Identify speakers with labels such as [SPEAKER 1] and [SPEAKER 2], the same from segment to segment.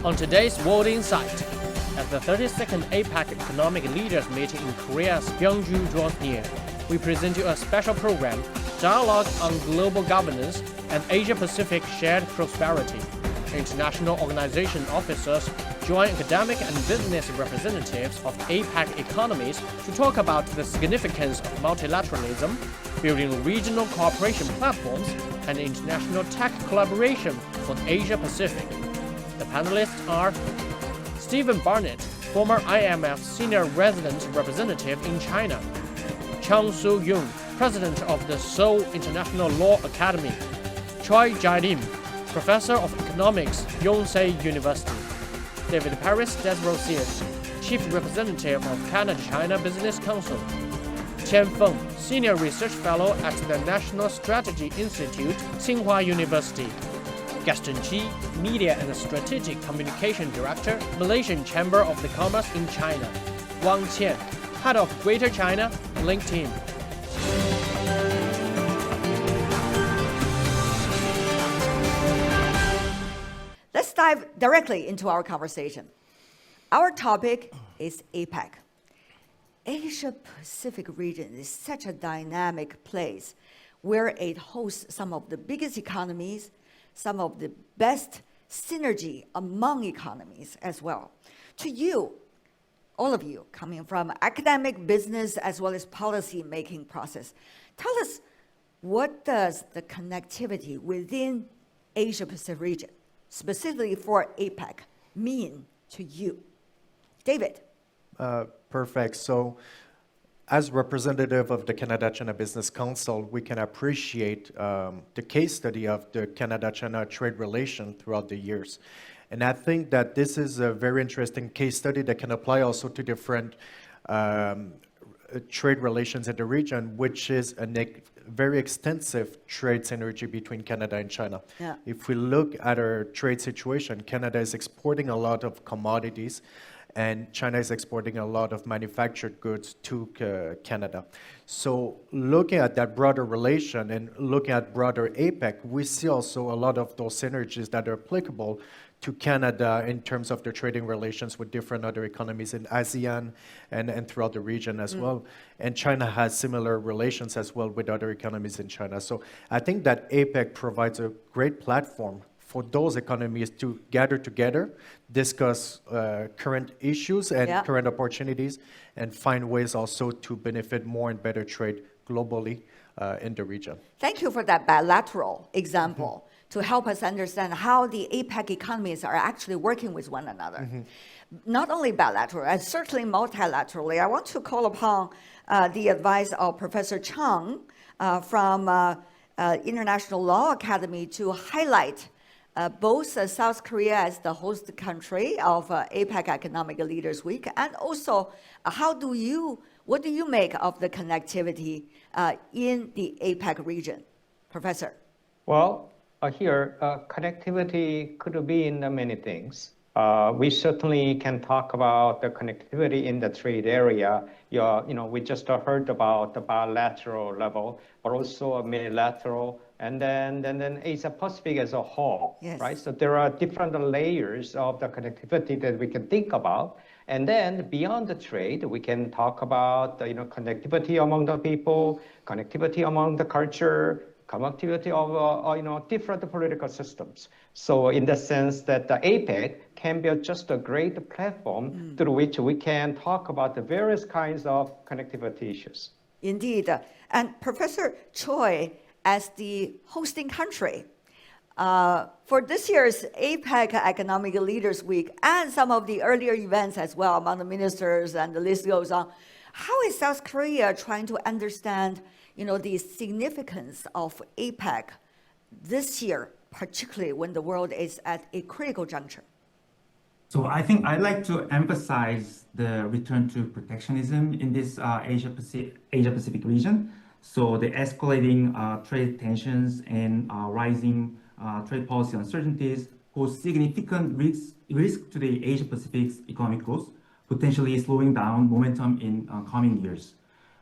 [SPEAKER 1] On today's World Insight, as the 32nd APEC Economic Leaders Meeting in Korea's Gyeongju draws near, we present you a special program, Dialogue on Global Governance and Asia-Pacific Shared Prosperity. International organization officers join academic and business representatives of APEC economies to talk about the significance of multilateralism, building regional cooperation platforms, and international tech collaboration for the Asia-Pacific. The panelists are Stephen Barnett, former IMF Senior Resident Representative in China, Chang Soo-yoon, President of the Seoul International Law Academy, Choi Jae-lim, Professor of Economics, Yonsei University, David Paris-Desrosier, Chief Representative of Canada-China Business Council, Qian Feng, Senior Research Fellow at the National Strategy Institute, Tsinghua University, Gaston Qi, Media and Strategic Communication Director, Malaysian Chamber of the Commerce in China, Wang Qian, Head of Greater China, LinkedIn.
[SPEAKER 2] Let's dive directly into our conversation. Our topic is APEC. Asia-Pacific region is such a dynamic place where it hosts some of the biggest economies, some of the best synergy among economies as well. To you, all of you coming from academic, business, as well as policy-making process, tell us, what does the connectivity within Asia-Pacific region, specifically for APEC, mean to you? David.
[SPEAKER 3] Perfect. So as representative of the Canada-China Business Council, we can appreciate the case study of the Canada-China trade relation throughout the years. And I think that this is a very interesting case study that can apply also to different trade relations in the region, which is a very extensive trade synergy between Canada and China.
[SPEAKER 2] Yeah.
[SPEAKER 3] If we look at our trade situation, Canada is exporting a lot of commodities, and China is exporting a lot of manufactured goods to Canada. So looking at that broader relation and looking at broader APEC, we see also a lot of those synergies that are applicable to Canada in terms of their trading relations with different other economies in ASEAN and throughout the region as well. And China has similar relations as well with other economies in China. So I think that APEC provides a great platform for those economies to gather together, discuss current issues and current opportunities, and find ways also to benefit more and better trade globally in the region.
[SPEAKER 2] Thank you for that bilateral example to help us understand how the APEC economies are actually working with one another. Not only bilateral, and certainly multilaterally. I want to call upon the advice of Professor Chang from International Law Academy to highlight both South Korea as the host country of APEC Economic Leaders Week, and also what do you make of the connectivity in the APEC region? Professor.
[SPEAKER 4] Well, here, connectivity could be in many things. We certainly can talk about the connectivity in the trade area. We just heard about the bilateral level, but also a multilateral, and then Asia Pacific as a whole, right? So there are different layers of the connectivity that we can think about. And then beyond the trade, we can talk about connectivity among the people, connectivity among the culture, connectivity of different political systems. So in the sense that the APEC can be just a great platform through which we can talk about the various kinds of connectivity issues.
[SPEAKER 2] Indeed. And Professor Choi, as the hosting country, for this year's APEC Economic Leaders Week and some of the earlier events as well among the ministers, and the list goes on, how is South Korea trying to understand the significance of APEC this year, particularly when the world is at a critical juncture?
[SPEAKER 5] So I think I'd like to emphasize the return to protectionism in this Asia-Pacific region. So the escalating trade tensions and rising trade policy uncertainties pose significant risk to the Asia-Pacific's economic growth, potentially slowing down momentum in coming years.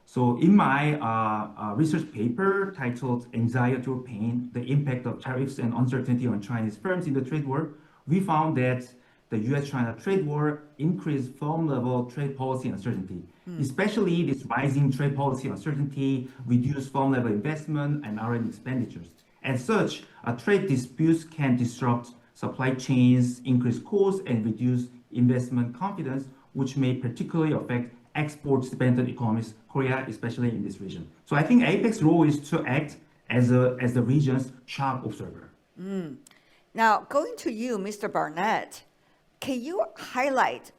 [SPEAKER 5] So in my research paper titled Anxiety or Pain, the Impact of Tariffs and Uncertainty on Chinese Firms in the Trade War, we found that the US-China trade war increased firm-level trade policy uncertainty. Especially this rising trade policy uncertainty reduced firm-level investment and R&D expenditures. As such, trade disputes can disrupt supply chains, increase costs, and reduce investment confidence, which may particularly affect export-dependent economies, Korea, especially in this region. So I think APEC's role is to act as the region's sharp observer.
[SPEAKER 2] Now, going to you, Mr. Barnett, can you highlight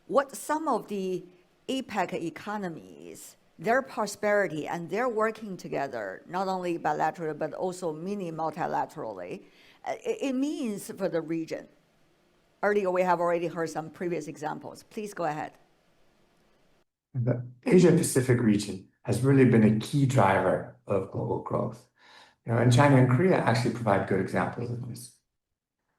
[SPEAKER 2] what some of the APEC economies, their prosperity and their working together, not only bilaterally, but also multilaterally, it means for the region? Earlier, we have already heard some previous examples. Please go ahead.
[SPEAKER 6] The Asia-Pacific region has really been a key driver of global growth. And China and Korea actually provide good examples of this.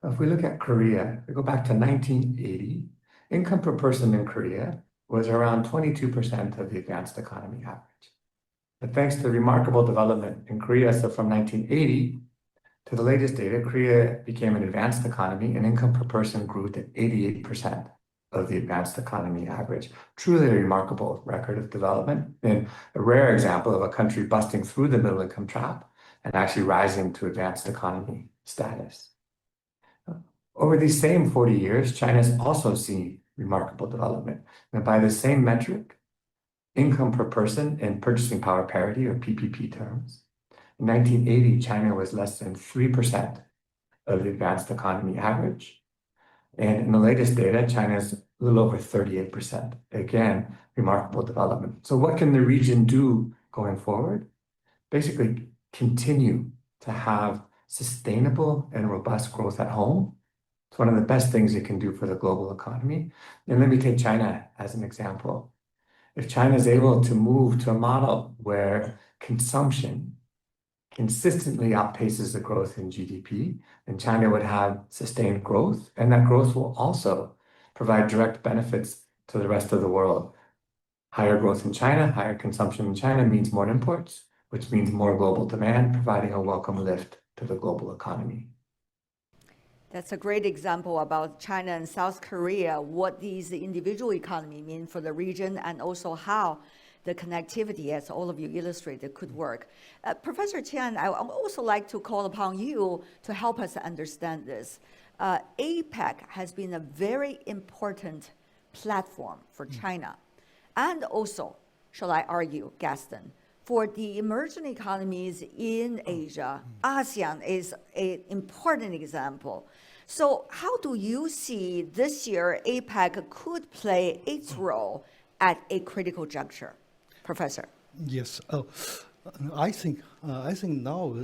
[SPEAKER 6] If we look at Korea, we go back to 1980, income per person in Korea was around 22% of the advanced economy average. But thanks to the remarkable development in Korea, so from 1980 to the latest data, Korea became an advanced economy and income per person grew to 88% of the advanced economy average. Truly a remarkable record of development and a rare example of a country busting through the middle income trap and actually rising to advanced economy status. Over these same 40 years, China has also seen remarkable development. And by the same metric, income per person in purchasing power parity, or PPP terms, in 1980, China was less than 3% of the advanced economy average. And in the latest data, China is a little over 38%. Again, remarkable development. So what can the region do going forward? Basically, continue to have sustainable and robust growth at home. It's one of the best things it can do for the global economy. And let me take China as an example. If China is able to move to a model where consumption consistently outpaces the growth in GDP, then China would have sustained growth, and that growth will also provide direct benefits to the rest of the world. Higher growth in China, higher consumption in China means more imports, which means more global demand, providing a welcome lift to the global economy.
[SPEAKER 2] That's a great example about China and South Korea, what these individual economies mean for the region, and also how the connectivity, as all of you illustrated, could work. Professor Qian, I would also like to call upon you to help us understand this. APEC has been a very important platform for China, and also, shall I argue, Gaston, for the emerging economies in Asia. ASEAN is an important example. So how do you see this year APEC could play its role at a critical juncture? Professor.
[SPEAKER 7] Yes, I think now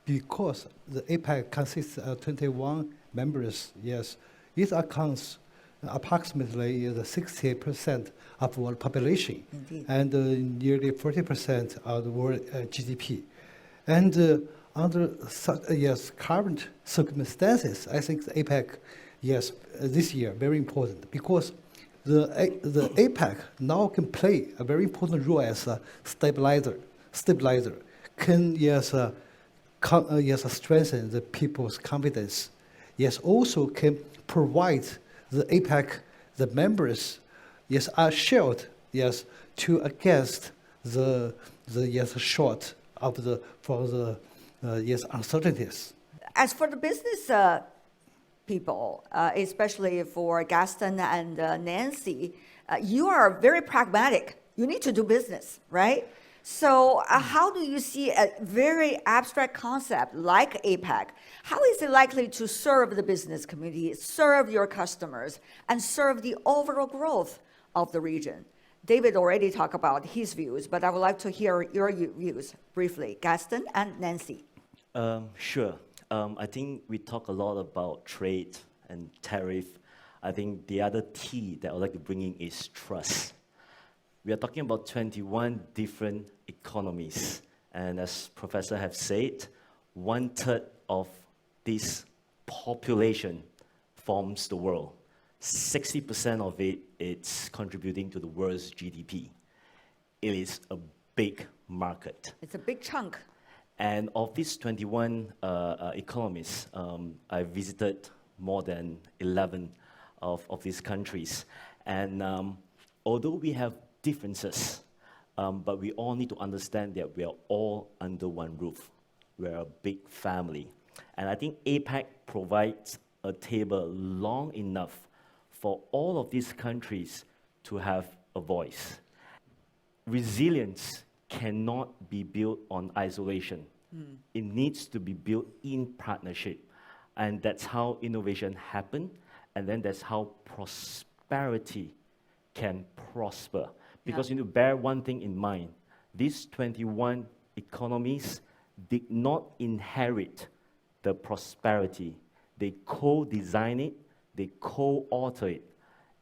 [SPEAKER 7] because the APEC consists of 21 members, yes, it accounts approximately 68% of world population.
[SPEAKER 2] Indeed.
[SPEAKER 7] And nearly 40% of the world GDP. And under current circumstances, I think the APEC, this year very important because the APEC now can play a very important role as a stabilizer, can strengthen the people's confidence. Yes, also can provide the APEC, the members, are shared, to against the short of the uncertainties.
[SPEAKER 2] As for the business people, especially for Gaston and Nancy, you are very pragmatic. You need to do business, right? So how do you see a very abstract concept like APEC? How is it likely to serve the business community, serve your customers, and serve the overall growth of the region? David already talked about his views, but I would like to hear your views briefly. Gaston and Nancy.
[SPEAKER 8] Sure. I think we talk a lot about trade and tariff. I think the other T that I would like to bring in is trust. We are talking about 21 different economies. And as Professor have said, 1/3 of this population forms the world. 60% of it is contributing to the world's GDP. It is a big market.
[SPEAKER 2] It's a big chunk.
[SPEAKER 8] And of these 21 economies, I visited more than 11 of these countries. And although we have differences, but we all need to understand that we are all under one roof. We're a big family. And I think APEC provides a table long enough for all of these countries to have a voice. Resilience cannot be built on isolation. It needs to be built in partnership. And that's how innovation happens, and then that's how prosperity can prosper. Because you need to bear one thing in mind. These 21 economies did not inherit the prosperity. They co-design it, they co-author it,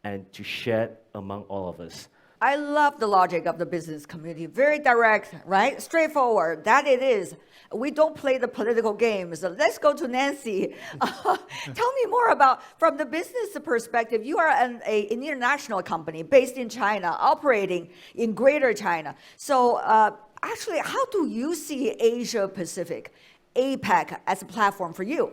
[SPEAKER 8] and to share it among all of us.
[SPEAKER 2] I love the logic of the business community. Very direct, right? Straightforward. That it is. We don't play the political games. Let's go to Nancy. Tell me more about, from the business perspective, you are an international company based in China, operating in Greater China. So actually, how do you see Asia Pacific, APEC, as a platform for you?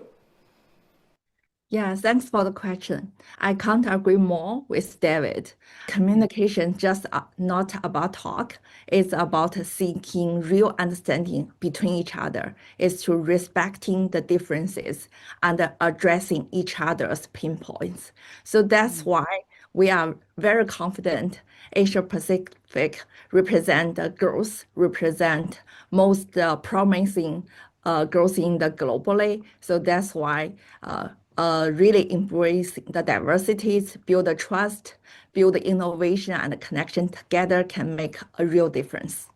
[SPEAKER 9] Yeah, thanks for the question. I can't agree more with David. Communication just not about talk. It's about seeking real understanding between each other. It's to respecting the differences and addressing each other's pinpoints. So that's why we are very confident Asia Pacific represent the growth, represent most promising growth in the globally. So that's why really embrace the diversities, build the trust, build the innovation and the connection together can make a real difference.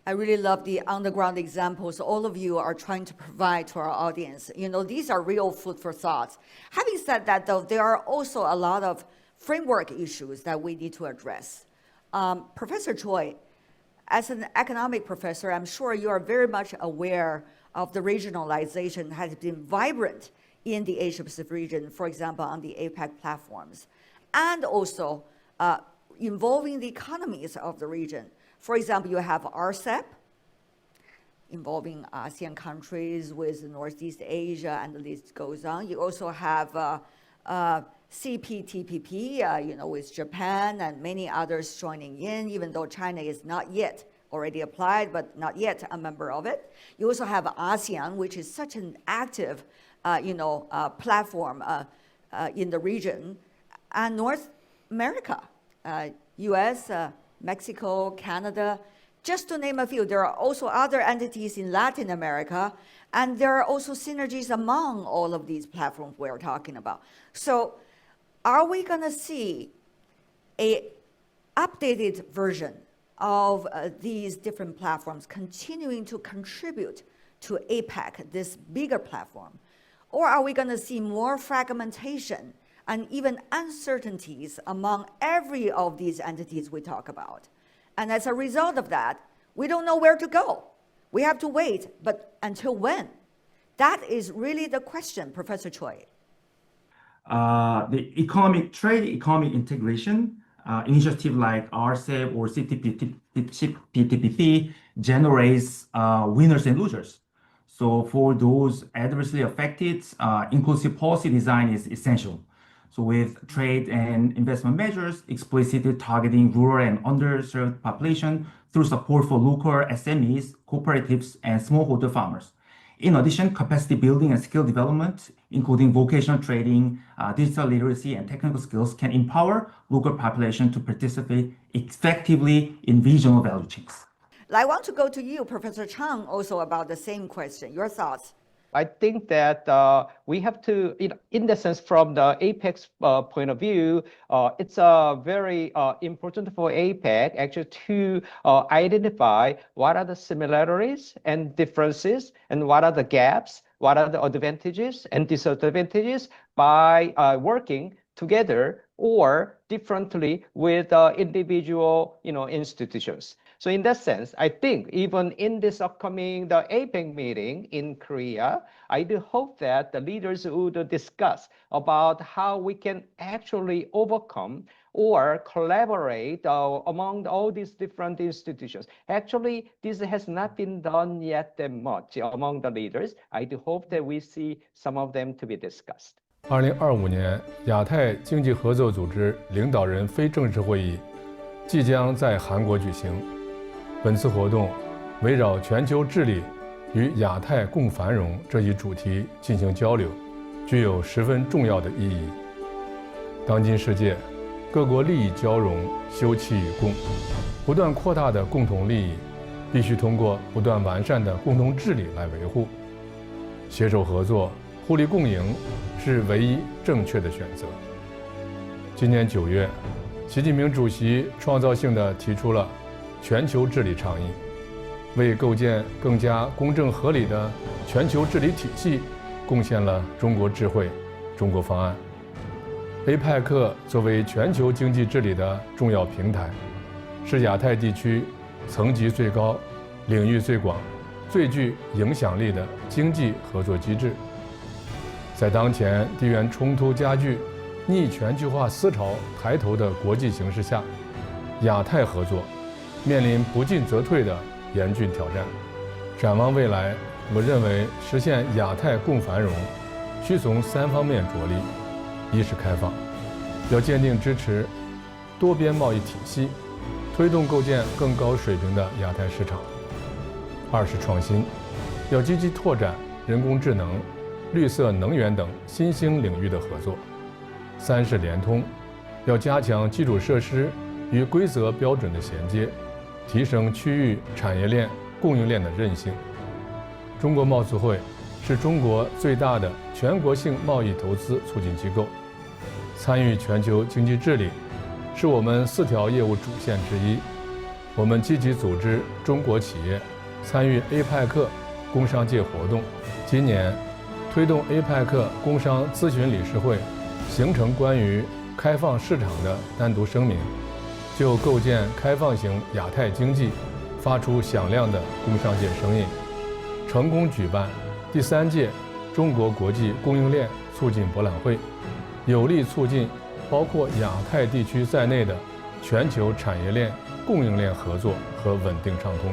[SPEAKER 2] I really love the on-the-ground examples all of you are trying to provide to our audience. You know, these are real food for thought. Having said that, though, there are also a lot of framework issues that we need to address. Professor Choi, as an economic professor, I'm sure you are very much aware of the regionalization has been vibrant in the Asia-Pacific region, for example, on the APEC platforms, and also involving the economies of the region. For example, you have RCEP, involving ASEAN countries with Northeast Asia, and the list goes on. You also have CPTPP, you know, with Japan and many others joining in, even though China is not yet already applied, but not yet a member of it. You also have ASEAN, which is such an active platform in the region, and North America, US, Mexico, Canada, just to name a few. There are also other entities in Latin America, and there are also synergies among all of these platforms we're talking about. So are we gonna see an updated version of these different platforms continuing to contribute to APEC, this bigger platform? Or are we going to see more fragmentation and even uncertainties among every of these entities we talk about? And as a result of that, we don't know where to go. We have to wait, but until when? That is really the question, Professor Choi.
[SPEAKER 5] The economic integration initiative like RCEP or CPTPP generates winners and losers. So for those adversely affected, inclusive policy design is essential. So with trade and investment measures, explicitly targeting rural and underserved population through support for local SMEs, cooperatives, and smallholder farmers. In addition, capacity building and skill development, including vocational training, digital literacy, and technical skills can empower local population to participate effectively in regional value chains.
[SPEAKER 2] I want to go to you, Professor Chang, also about the same question. Your thoughts?
[SPEAKER 4] I think that we have to, in the sense, from the APEC's point of view, it's very important for APEC actually to identify what are the similarities and differences, and what are the gaps, what are the advantages and disadvantages by working together or differently with individual, institutions. So in that sense, I think even in this upcoming the APEC meeting in Korea, I do hope that the leaders would discuss about how we can actually overcome or collaborate among all these different institutions. Actually, this has not been done yet that much among the leaders. I do hope that we see some of them to be discussed.
[SPEAKER 10] 2025年亚太经济合作组织领导人非正式会议即将在韩国举行。本次活动围绕全球治理与亚太共繁荣这一主题进行交流，具有十分重要的意义。当今世界，各国利益交融，休戚与共，不断扩大的共同利益，必须通过不断完善的共同治理来维护。携手合作，互利共赢是唯一正确的选择。今年9月，习近平主席创造性地提出了全球治理倡议，为构建更加公正合理的全球治理体系贡献了中国智慧、中国方案。APEC 作为全球经济治理的重要平台，是亚太地区层级最高、领域最广、最具影响力的经济合作机制。在当前地缘冲突加剧、逆全球化思潮抬头的国际形势下，亚太合作面临不进则退的严峻挑战。展望未来，我认为实现亚太共繁荣，需从3方面着力：一是开放，要坚定支持多边贸易体系，推动构建更高水平的亚太市场；二是创新，要积极拓展人工智能、绿色能源等新兴领域的合作；三是联通，要加强基础设施与规则标准的衔接，提升区域产业链、供应链的韧性。中国贸促会是中国最大的全国性贸易投资促进机构，参与全球经济治理是我们4条业务主线之一。我们积极组织中国企业参与 APEC 工商界活动。今年推动 APEC 工商咨询理事会形成关于开放市场的单独声明，就构建开放型亚太经济发出响亮的工商界声音，成功举办第3届中国国际供应链促进博览会，有力促进包括亚太地区在内的全球产业链、供应链合作和稳定畅通。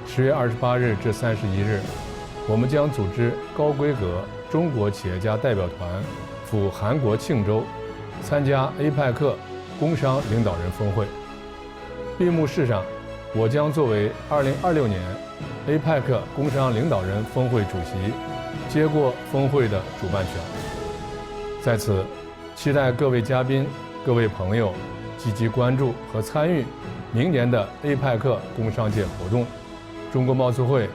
[SPEAKER 10] 10月28日至31日，我们将组织高规格中国企业家代表团赴韩国庆州，参加 APEC 工商领导人峰会。闭幕式上，我将作为2026年 APEC 工商领导人峰会主席，接过峰会的主办权。在此，期待各位嘉宾、各位朋友积极关注和参与明年的 APEC 工商界活动。中国贸促会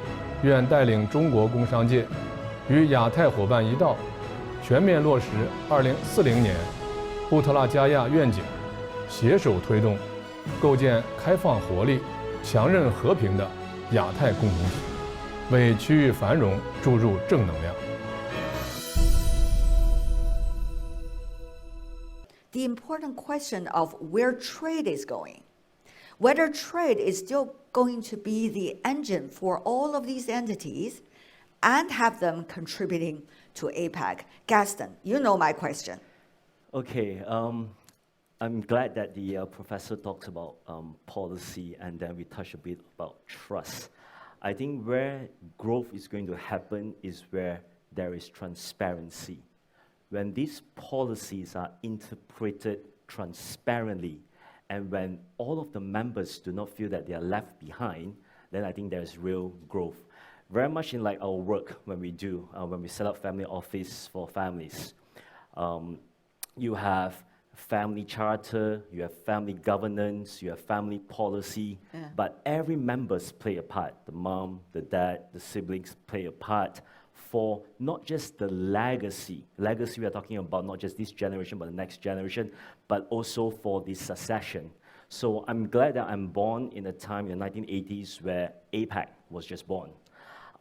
[SPEAKER 10] 愿带领中国工商界与亚太伙伴一道，全面落实2040年布特拉加亚愿景，携手推动构建开放活力、强韧和平的亚太共同体，为区域繁荣注入正能量。
[SPEAKER 2] The important question of where trade is going, whether trade is still going to be the engine for all of these entities and have them contributing to APEC. Gaston, you know my question.
[SPEAKER 8] Okay, I'm glad that the professor talks about policy, and then we touch a bit about trust. I think where growth is going to happen is where there is transparency. When these policies are interpreted transparently, and when all of the members do not feel that they are left behind, then I think there's real growth. Very much in like our work when we set up family office for families. You have family charter, you have family governance, you have family policy, but every members play a part. The mom, the dad, the siblings play a part for not just the legacy. Legacy we are talking about not just this generation, but the next generation, but also for the succession. So I'm glad that I'm born in a time in the 1980s where APEC was just born.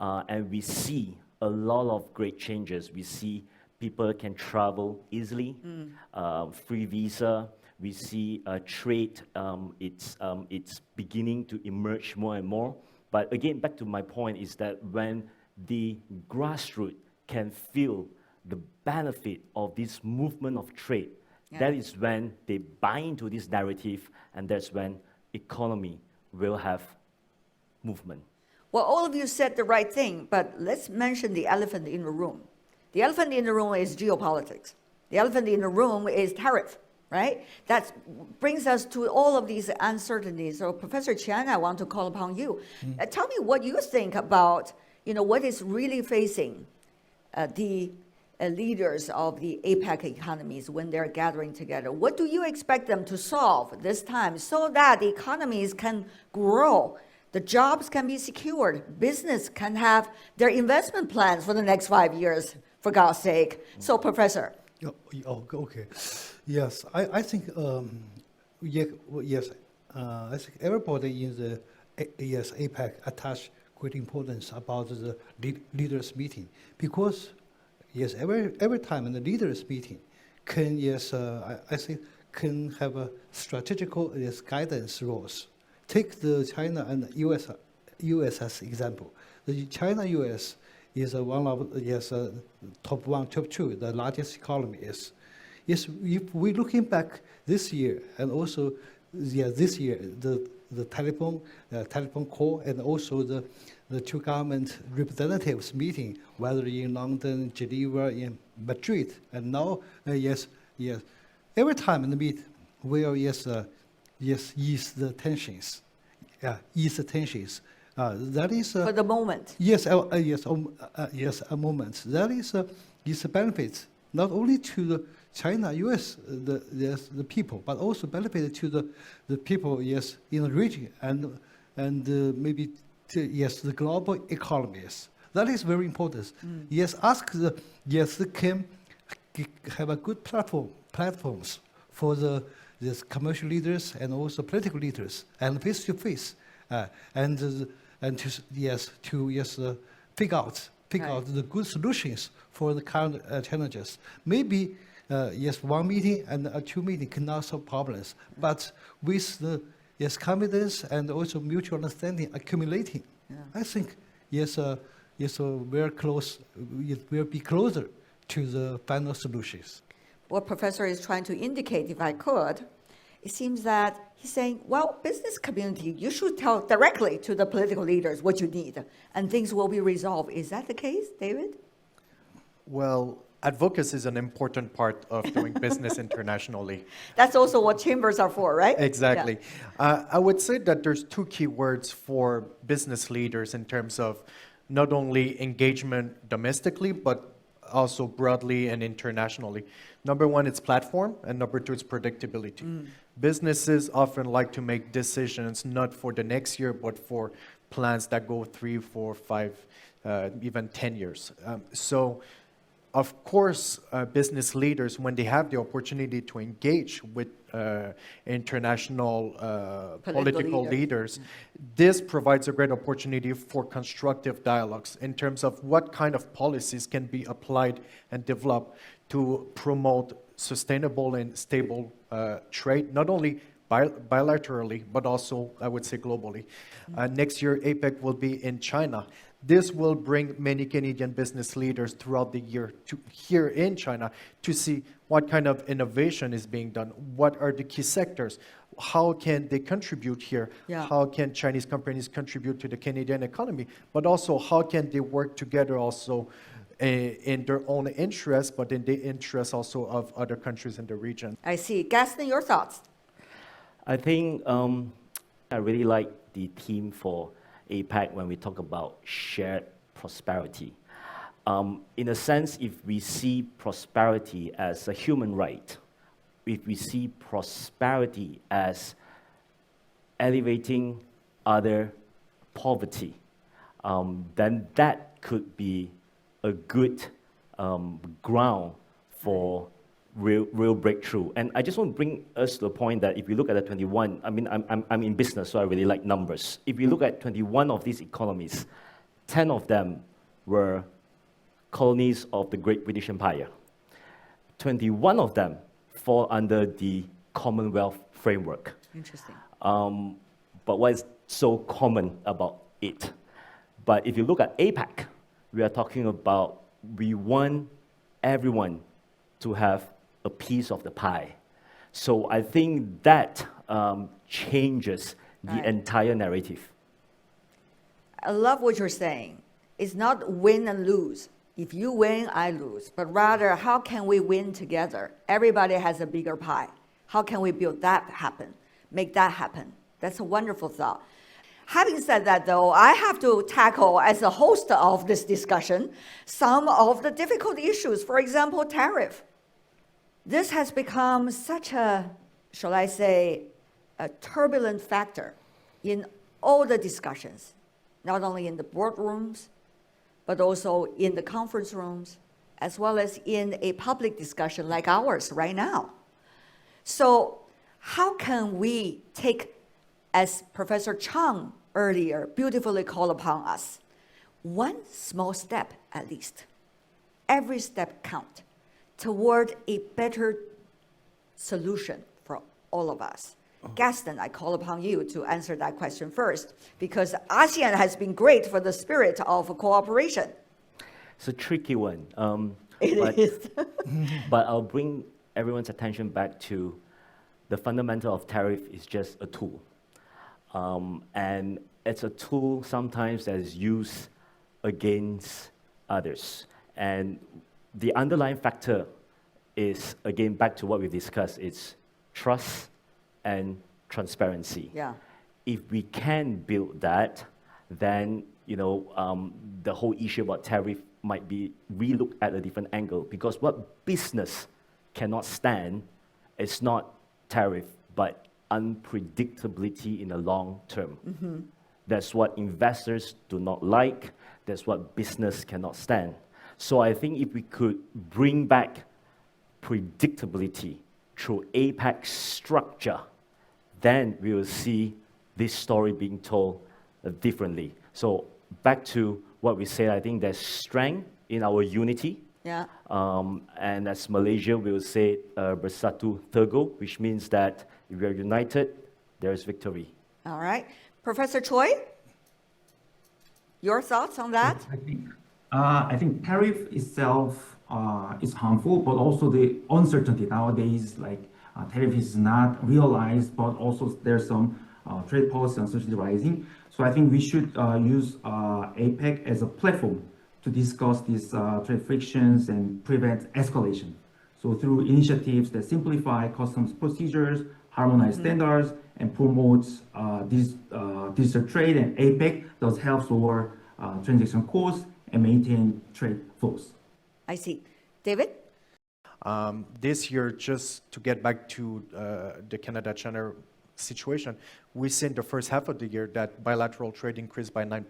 [SPEAKER 8] And we see a lot of great changes. We see people can travel easily, free visa. We see trade, it's beginning to emerge more and more. But again, back to my point is that when the grassroots can feel the benefit of this movement of trade, that is when they buy into this narrative, and that's when economy will have movement.
[SPEAKER 2] Well, all of you said the right thing, but let's mention the elephant in the room. The elephant in the room is geopolitics. The elephant in the room is tariff, right? That brings us to all of these uncertainties. So Professor Chen, I want to call upon you. Tell me what you think about, what is really facing the leaders of the APEC economies when they're gathering together. What do you expect them to solve this time so that the economies can grow, the jobs can be secured, business can have their investment plans for the next 5 years, for God's sake? So, Professor.
[SPEAKER 7] Okay. Yes, I think, yes, I think everybody in the APEC attach great importance about the leaders meeting, because yes, every time in the leaders meeting can, I think can have a strategical guidance roles. Take the China and US as example. The China-US is one of top one, top two, the largest economy is. Yes, if we looking back this year and also this year the telephone call and also the two government representatives meeting, whether in London, Geneva, in Madrid, and now every time in the meet will ease the tensions, ease the tensions. That is
[SPEAKER 2] for the moment.
[SPEAKER 7] Yes, a moment. That is a benefit not only to the China, US, the people, but also benefit to the people, in the region and maybe to, the global economies. That is very important. Can have a good platforms for the commercial leaders and also political leaders and face to face, and to figure out the good solutions for the current challenges. Maybe one meeting and two meetings cannot solve problems, but with the confidence and also mutual understanding accumulating, I think we're close. It will be closer to the final solutions.
[SPEAKER 2] What Professor is trying to indicate, if I could, it seems that he's saying, well, business community, you should tell directly to the political leaders what you need, and things will be resolved. Is that the case, David?
[SPEAKER 3] Well, advocacy is an important part of doing business internationally.
[SPEAKER 2] That's also what chambers are for, right?
[SPEAKER 3] Exactly.
[SPEAKER 2] Yeah.
[SPEAKER 3] I would say that there's two key words for business leaders in terms of not only engagement domestically, but also broadly and internationally. Number one, it's platform, and number two, it's predictability. Businesses often like to make decisions not for the next year, but for plans that go 3, 4, 5, even 10 years. So, of course, business leaders, when they have the opportunity to engage with international political leaders, this provides a great opportunity for constructive dialogues in terms of what kind of policies can be applied and developed to promote sustainable and stable trade, not only bilaterally, but also, I would say, globally. Next year, APEC will be in China. This will bring many Canadian business leaders throughout the year to here in China to see what kind of innovation is being done, what are the key sectors, how can they contribute here, how can Chinese companies contribute to the Canadian economy, but also how can they work together also in their own interests, but in the interests also of other countries in the region.
[SPEAKER 2] I see. Gaston, your thoughts?
[SPEAKER 8] I think I really like the theme for APEC when we talk about shared prosperity. In a sense, if we see prosperity as a human right, if we see prosperity as elevating other poverty, then that could be a good ground for real breakthrough. And I just want to bring us to the point that if you look at the 21, I mean, I'm in business, so I really like numbers. If you look at 21 of these economies, 10 of them were colonies of the Great British Empire. 21 of them fall under the Commonwealth framework.
[SPEAKER 2] Interesting.
[SPEAKER 8] But what is so common about it? But if you look at APEC, we are talking about we want everyone to have a piece of the pie. So I think that changes the entire narrative.
[SPEAKER 2] I love what you're saying. It's not win and lose. if you win, I lose, but rather how can we win together? Everybody has a bigger pie. How can we build that happen, make that happen? That's a wonderful thought. Having said that, though, I have to tackle, as a host of this discussion, some of the difficult issues. For example, tariff. This has become such a, shall I say, a turbulent factor in all the discussions, not only in the boardrooms, but also in the conference rooms, as well as in a public discussion like ours right now. So how can we take, as Professor Chang earlier beautifully called upon us, one small step at least, every step count, toward a better solution for all of us? Gaston, I call upon you to answer that question first, because ASEAN has been great for the spirit of cooperation.
[SPEAKER 8] It's a tricky one.
[SPEAKER 2] It is.
[SPEAKER 8] But I'll bring everyone's attention back to the fundamental of tariff is just a tool. And it's a tool sometimes that is used against others. And the underlying factor is, again, back to what we discussed, it's trust and transparency.
[SPEAKER 2] Yeah.
[SPEAKER 8] If we can build that, then the whole issue about tariff might be relooked at a different angle, because what business cannot stand is not tariff, but unpredictability in the long term. Mm-hmm. That's what investors do not like. That's what business cannot stand. So I think if we could bring back predictability through APEC structure, then we will see this story being told differently. So back to what we said, I think there's strength in our unity.
[SPEAKER 2] Yeah.
[SPEAKER 8] And as Malaysia, we will say Bersatu Teguh, which means that if we are united, there is victory.
[SPEAKER 2] All right. Professor Choi, your thoughts on that?
[SPEAKER 5] I think tariff itself is harmful, but also the uncertainty nowadays, like tariff is not realized, but also there's some trade policy uncertainty rising. So I think we should use APEC as a platform to discuss these trade frictions and prevent escalation. So through initiatives that simplify customs procedures, harmonize standards, and promotes digital trade, and APEC does help lower transaction costs and maintain trade flows.
[SPEAKER 2] I see. David?
[SPEAKER 3] This year, just to get back to the Canada-China situation, we see in the first half of the year that bilateral trade increased by 9%.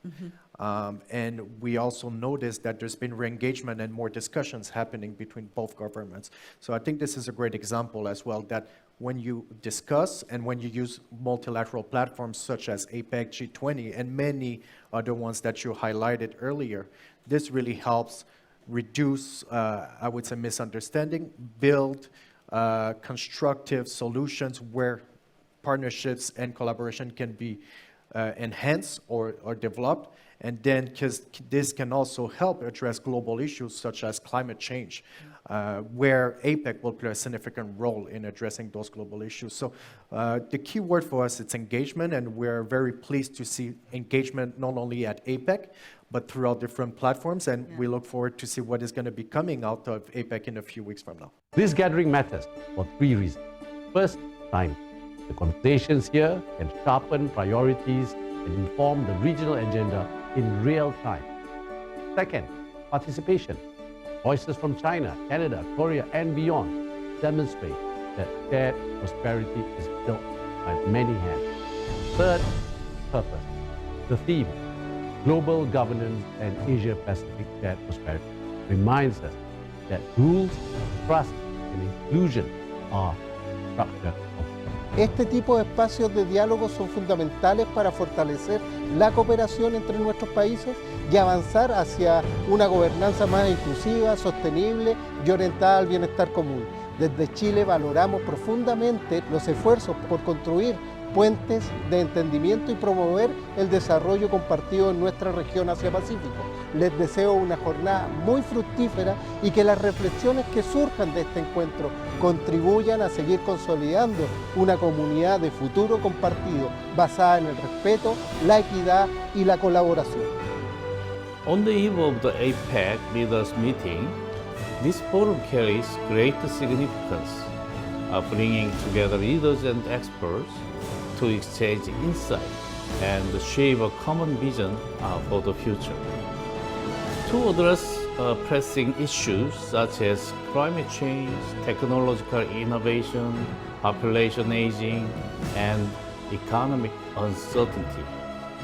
[SPEAKER 3] Mm-hmm. And we also noticed that there's been re-engagement and more discussions happening between both governments. So I think this is a great example as well, that when you discuss and when you use multilateral platforms such as APEC, G20, and many other ones that you highlighted earlier, this really helps reduce, I would say, misunderstanding, build constructive solutions where partnerships and collaboration can be enhanced or developed. And then, because this can also help address global issues such as climate change, where APEC will play a significant role in addressing those global issues. So the key word for us is engagement, and we're very pleased to see engagement not only at APEC, but throughout different platforms, and we look forward to see what is going to be coming out of APEC in a few weeks from now.
[SPEAKER 11] This gathering matters for three reasons. First, time. The conversations here can sharpen priorities and inform the regional agenda in real time. Second, participation. Voices from China, Canada, Korea, and beyond demonstrate that shared prosperity is built by many hands. Third, purpose. The theme, global governance and Asia-Pacific shared prosperity, reminds us that rules, trust, and inclusion are structure of.
[SPEAKER 12] Este tipo de espacios de diálogo son fundamentales para fortalecer la cooperación entre nuestros países y avanzar hacia una gobernanza más inclusiva, sostenible y orientada al bienestar común. Desde Chile valoramos profundamente los esfuerzos por construir puentes de entendimiento y promover el desarrollo compartido en nuestra región Asia-Pacífico. Les deseo una jornada muy fructífera y que las reflexiones que surjan de este encuentro contribuyan a seguir consolidando una comunidad de futuro compartido basada en el respeto, la equidad y la colaboración.
[SPEAKER 13] On the eve of the APEC leaders meeting, this forum carries great significance, bringing together leaders and experts to exchange insight and shape a common vision for the future. To address pressing issues such as climate change, technological innovation, population aging, and economic uncertainty,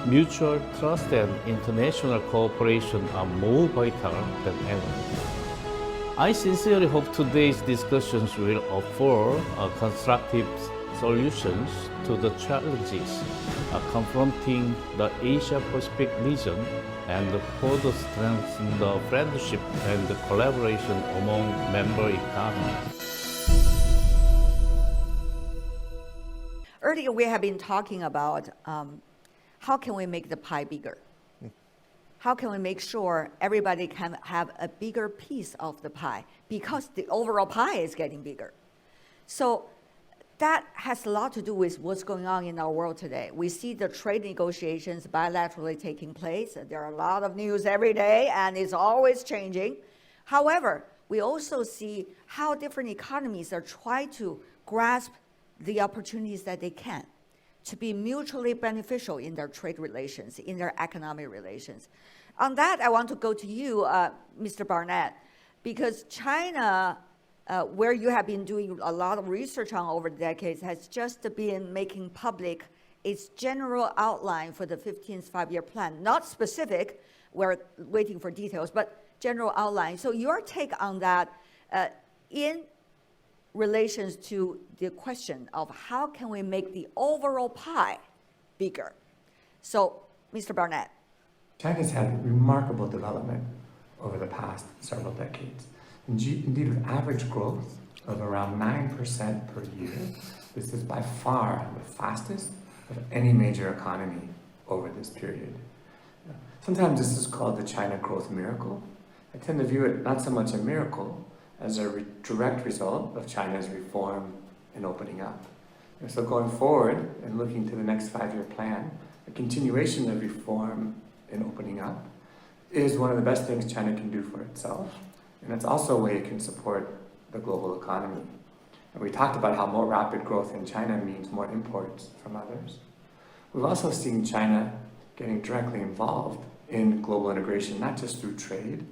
[SPEAKER 13] mutual trust and international cooperation are more vital than ever. I sincerely hope today's discussions will offer constructive solutions to the challenges confronting the Asia-Pacific region and further strengthen the friendship and the collaboration among member economies.
[SPEAKER 2] Earlier, we have been talking about how can we make the pie bigger? How can we make sure everybody can have a bigger piece of the pie? Because the overall pie is getting bigger. So that has a lot to do with what's going on in our world today. We see the trade negotiations bilaterally taking place. There are a lot of news every day, and it's always changing. However, we also see how different economies are trying to grasp the opportunities that they can to be mutually beneficial in their trade relations, in their economic relations. On that, I want to go to you, Mr. Barnett, because China, where you have been doing a lot of research on over the decades, has just been making public its general outline for the 15th five-year plan. Not specific, we're waiting for details, but general outline. So your take on that in relations to the question of how can we make the overall pie bigger? So, Mr. Barnett.
[SPEAKER 6] China's had remarkable development over the past several decades. Indeed, with average growth of around 9% per year, this is by far the fastest of any major economy over this period. Sometimes this is called the China growth miracle. I tend to view it not so much a miracle as a direct result of China's reform and opening up. And so going forward and looking to the next five-year plan, a continuation of reform and opening up is one of the best things China can do for itself. And it's also a way it can support the global economy. And we talked about how more rapid growth in China means more imports from others. We've also seen China getting directly involved in global integration, not just through trade,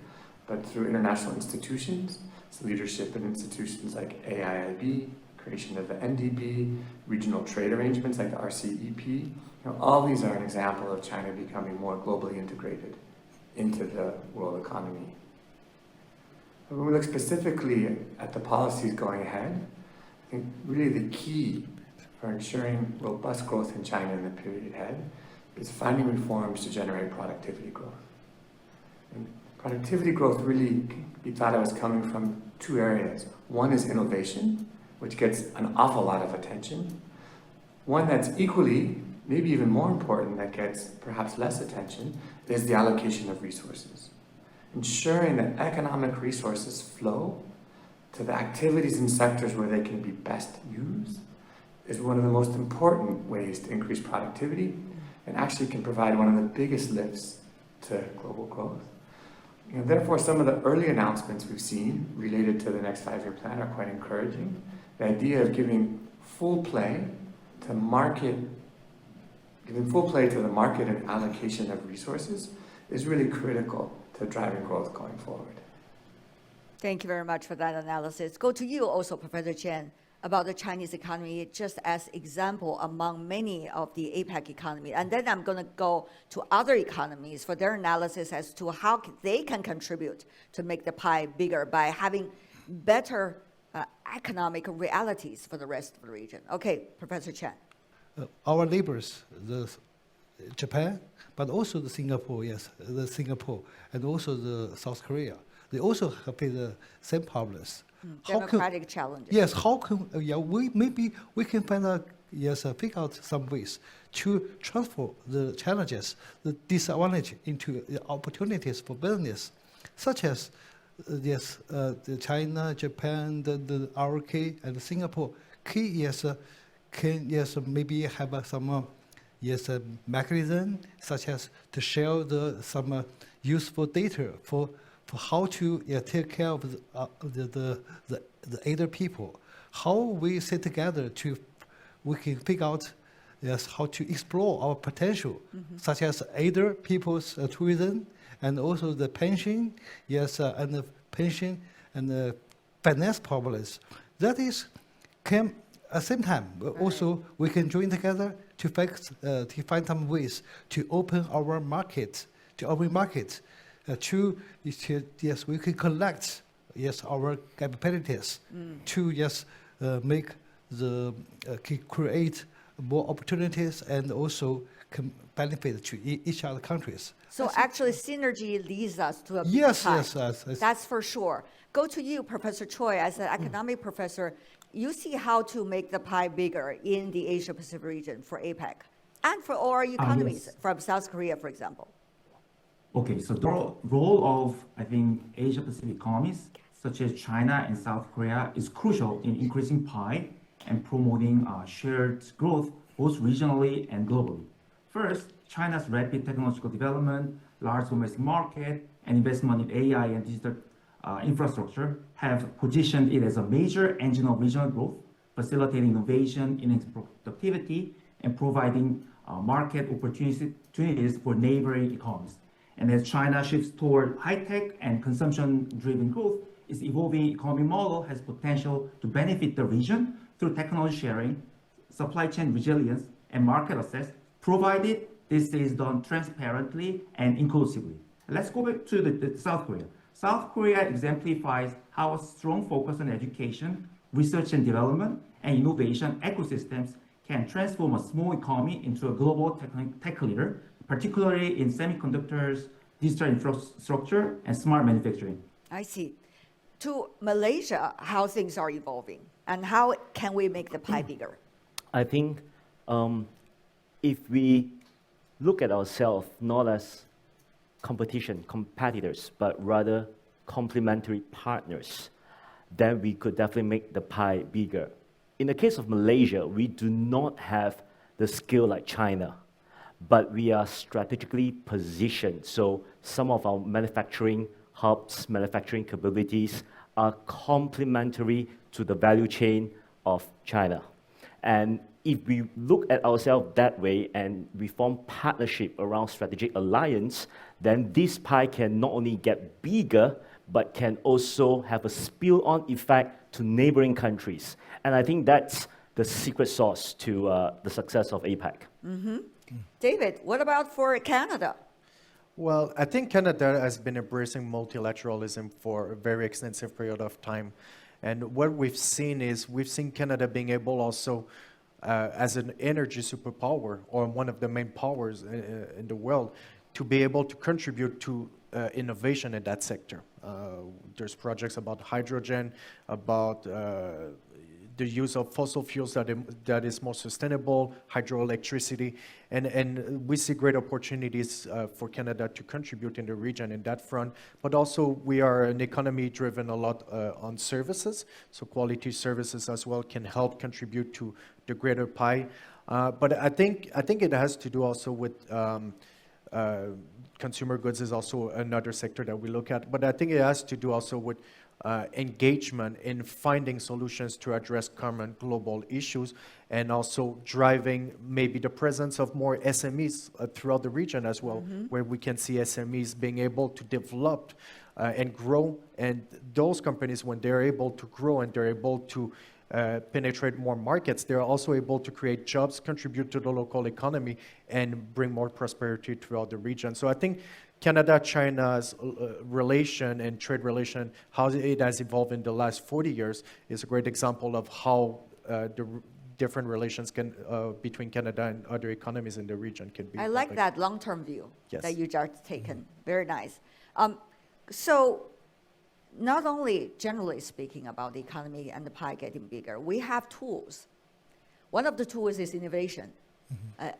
[SPEAKER 6] but through international institutions. It's leadership in institutions like AIIB, creation of the NDB, regional trade arrangements like the RCEP. All these are an example of China becoming more globally integrated into the world economy. When we look specifically at the policies going ahead, I think really the key for ensuring robust growth in China in the period ahead is finding reforms to generate productivity growth. And productivity growth really, we thought it was coming from two areas. One is innovation, which gets an awful lot of attention. One that's equally, maybe even more important, that gets perhaps less attention, is the allocation of resources. Ensuring that economic resources flow to the activities and sectors where they can be best used is one of the most important ways to increase productivity and actually can provide one of the biggest lifts to global growth. Therefore, some of the early announcements we've seen related to the next five-year plan are quite encouraging. The idea of giving full play to the market and allocation of resources is really critical to driving growth going forward.
[SPEAKER 2] Thank you very much for that analysis. Go to you also, Professor Chen, about the Chinese economy just as example among many of the APEC economy. And then I'm going to go to other economies for their analysis as to how they can contribute to make the pie bigger by having better economic realities for the rest of the region. Okay, Professor Chen.
[SPEAKER 7] Our neighbors, Japan, but also the Singapore, and also the South Korea, they also have the same problems.
[SPEAKER 2] Democratic challenges.
[SPEAKER 7] Yes, how can we can find out figure out some ways to transfer the challenges, the disadvantage into the opportunities for business, such as the China, Japan, the RK, and Singapore. Can maybe have some mechanism such as to share some useful data for how to take care of the other people. How we sit together we can figure out how to explore our potential, such as other people's tourism and also the pension, and the pension and the finance problems. That is, can at the same time, also we can join together to find some ways to open our market, we can collect our capabilities to make create more opportunities and also can benefit to each other countries.
[SPEAKER 2] So actually, synergy leads us to a big
[SPEAKER 7] Yes.
[SPEAKER 2] That's for sure. Go to you, Professor Choi, as an economic professor. You see how to make the pie bigger in the Asia-Pacific region for APEC and for all our economies, from South Korea, for example.
[SPEAKER 5] Okay, so the role of, I think, Asia-Pacific economies, such as China and South Korea, is crucial in increasing pie and promoting shared growth, both regionally and globally. First, China's rapid technological development, large domestic market, and investment in AI and digital infrastructure have positioned it as a major engine of regional growth, facilitating innovation, enhancing productivity, and providing market opportunities for neighboring economies. And as China shifts toward high-tech and consumption-driven growth, its evolving economic model has potential to benefit the region through technology sharing, supply chain resilience, and market access, provided this is done transparently and inclusively. Let's go back to the South Korea. South Korea exemplifies how a strong focus on education, research and development, and innovation ecosystems can transform a small economy into a global tech leader, particularly in semiconductors, digital infrastructure, and smart manufacturing.
[SPEAKER 2] I see. To Malaysia, how things are evolving, and how can we make the pie bigger?
[SPEAKER 8] I think if we look at ourselves not as competitors, but rather complementary partners, then we could definitely make the pie bigger. In the case of Malaysia, we do not have the scale like China, but we are strategically positioned. So some of our manufacturing hubs, manufacturing capabilities are complementary to the value chain of China. And if we look at ourselves that way and we form partnership around strategic alliance, then this pie can not only get bigger, but can also have a spill-on effect to neighboring countries. And I think that's the secret sauce to the success of APEC.
[SPEAKER 2] David, what about for Canada?
[SPEAKER 3] Well, I think Canada has been embracing multilateralism for a very extensive period of time. And what we've seen Canada being able also, as an energy superpower, or one of the main powers in the world, to be able to contribute to innovation in that sector. There's projects about hydrogen, about the use of fossil fuels that is more sustainable, hydroelectricity, and we see great opportunities for Canada to contribute in the region in that front. But also we are an economy driven a lot on services, so quality services as well can help contribute to the greater pie. But I think it has to do also with consumer goods is also another sector that we look at, but I think it has to do also with engagement in finding solutions to address common global issues, and also driving maybe the presence of more SMEs throughout the region as well, where we can see SMEs being able to develop and grow, and those companies, when they're able to grow and they're able to penetrate more markets, they're also able to create jobs, contribute to the local economy, and bring more prosperity throughout the region. So I think Canada-China's relation and trade relation, how it has evolved in the last 40 years, is a great example of how the different relations can between Canada and other economies in the region can be.
[SPEAKER 2] I like that long-term view that you just taken. Very nice. So not only generally speaking about the economy and the pie getting bigger, we have tools. One of the tools is innovation.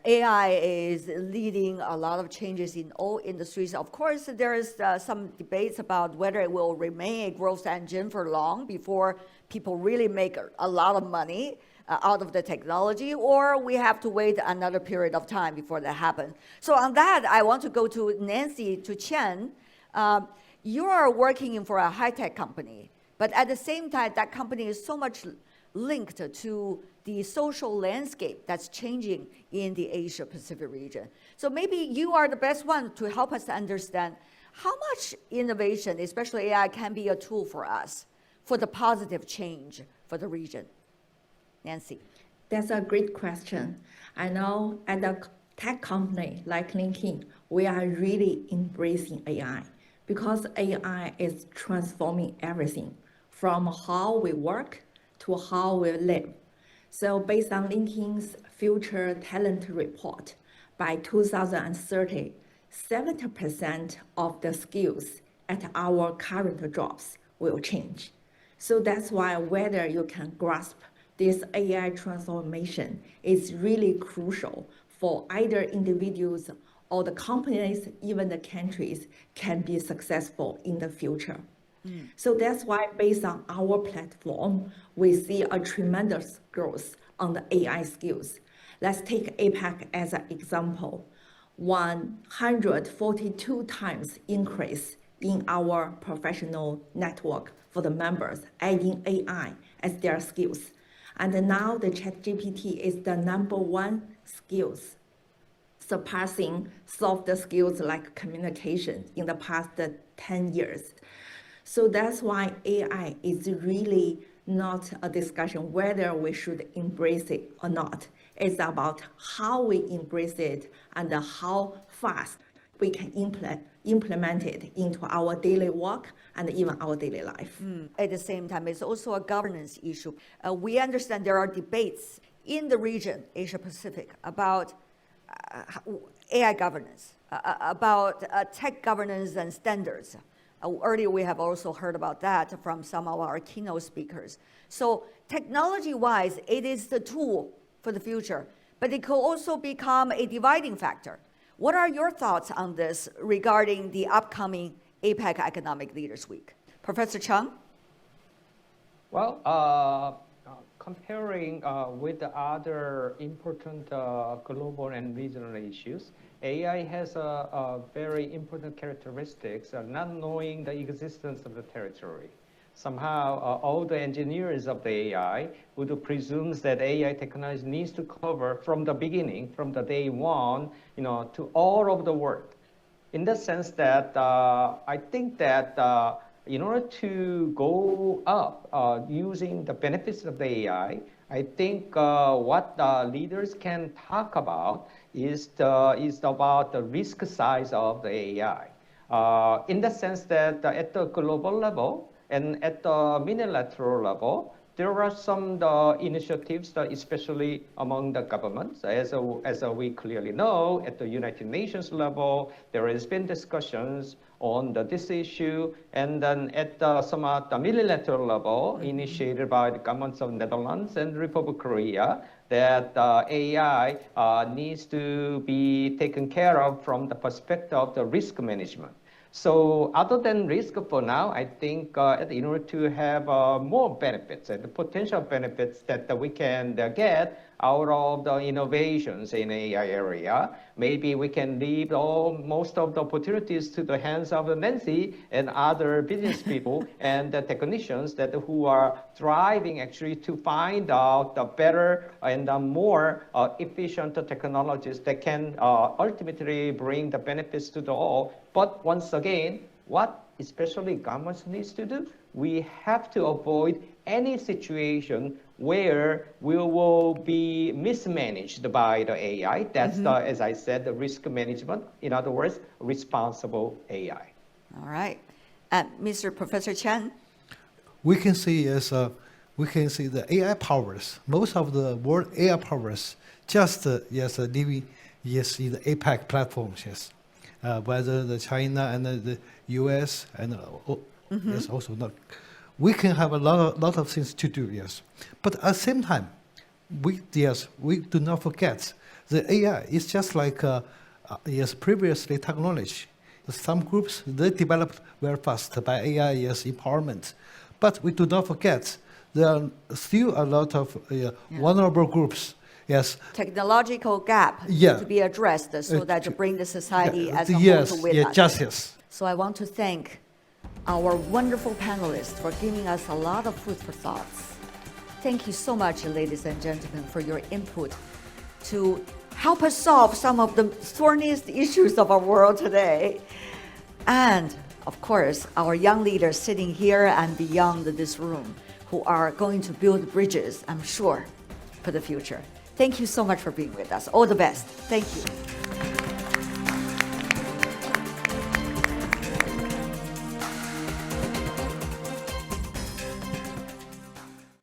[SPEAKER 2] AI is leading a lot of changes in all industries. Of course, there is some debates about whether it will remain a growth engine for long before people really make a lot of money. out of the technology, or we have to wait another period of time before that happens. So on that, I want to go to Nancy, to Chen. You are working for a high-tech company, but at the same time, that company is so much linked to the social landscape that's changing in the Asia-Pacific region. So maybe you are the best one to help us understand how much innovation, especially AI, can be a tool for us for the positive change for the region. Nancy.
[SPEAKER 9] That's a great question. I know at a tech company like LinkedIn, we are really embracing AI because AI is transforming everything from how we work to how we live. So based on LinkedIn's Future Talent Report, by 2030, 70% of the skills at our current jobs will change. So that's why whether you can grasp this AI transformation is really crucial for either individuals or the companies, even the countries, can be successful in the future. So that's why based on our platform, we see a tremendous growth on the AI skills. Let's take APEC as an example. 142 times increase in our professional network for the members, adding AI as their skills. And now the ChatGPT is the #1 skills, surpassing soft skills like communication in the past 10 years. So that's why AI is really not a discussion whether we should embrace it or not. It's about how we embrace it and how fast we can implement it into our daily work and even our daily life.
[SPEAKER 2] At the same time, it's also a governance issue. We understand there are debates in the region, Asia Pacific, about AI governance, about tech governance and standards. Earlier, we have also heard about that from some of our keynote speakers. So technology-wise, it is the tool for the future, but it could also become a dividing factor. What are your thoughts on this regarding the upcoming APEC Economic Leaders Week? Professor Chung?
[SPEAKER 4] Well, comparing with the other important global and regional issues, AI has a very important characteristics of not knowing the existence of the territory. Somehow, all the engineers of the AI would presume that AI technology needs to cover from the beginning, from the day one, to all of the world. In the sense that I think that in order to go up using the benefits of the AI, I think what leaders can talk about is about the risk size of the AI. In the sense that at the global level and at the unilateral level, there are some initiatives, especially among the governments. As we clearly know, at the United Nations level, there has been discussions on this issue, and then at some at the multilateral level, initiated by the governments of Netherlands and Republic of Korea, that AI needs to be taken care of from the perspective of the risk management. So other than risk for now, I think in order to have more benefits and the potential benefits that we can get out of the innovations in AI area, maybe we can leave most of the opportunities to the hands of Nancy and other business people and the technicians who are thriving actually to find out the better and the more efficient technologies that can ultimately bring the benefits to the all. But once again, what especially governments needs to do, we have to avoid any situation where we will be mismanaged by the AI. That's as I said, the risk management. In other words, responsible AI.
[SPEAKER 2] All right. Mr. Professor Chen?
[SPEAKER 7] We can see the AI powers. Most of the world AI powers just living in the APEC platforms. Yes, whether the China and the US and yes, also not. We can have a lot of things to do. Yes, but at the same time, we do not forget the AI is just like previously technology. Some groups they developed very fast by AI empowerment, but we do not forget there are still a lot of vulnerable groups. Yes.
[SPEAKER 2] Technological gap
[SPEAKER 7] Yeah.
[SPEAKER 2] to be addressed so that to bring the society as a whole
[SPEAKER 7] Yes,
[SPEAKER 2] to witness.
[SPEAKER 7] justice.
[SPEAKER 2] So I want to thank our wonderful panelists for giving us a lot of food for thoughts. Thank you so much, ladies and gentlemen, for your input to help us solve some of the thorniest issues of our world today. And of course, our young leaders sitting here and beyond this room who are going to build bridges, I'm sure, for the future. Thank you so much for being with us. All the best. Thank you.